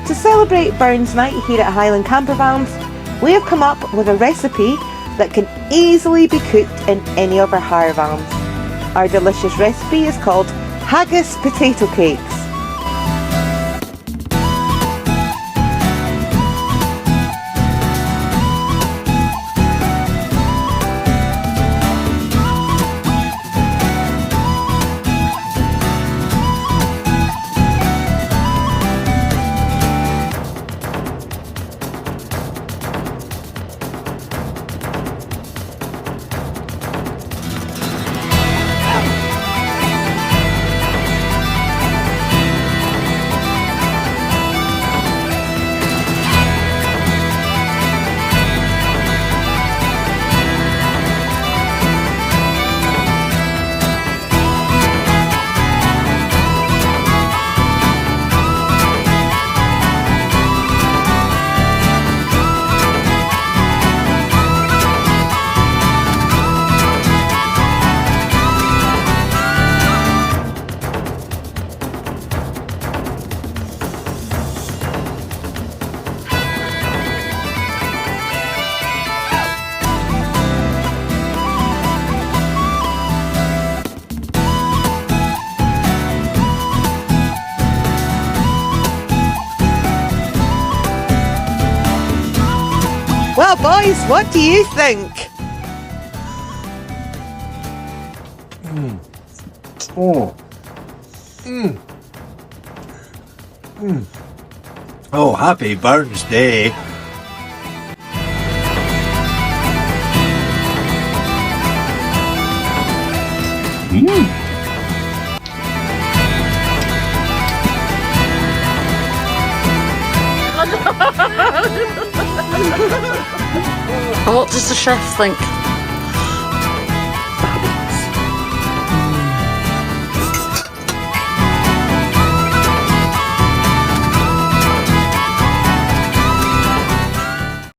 To celebrate Burns Night here at Highland Campervans, we have come up with a recipe that can easily be cooked in any of our hire vans. Our delicious recipe is called Haggis potato cakes. Well, boys, what do you think? Oh, happy Burns Day. What does the chef think?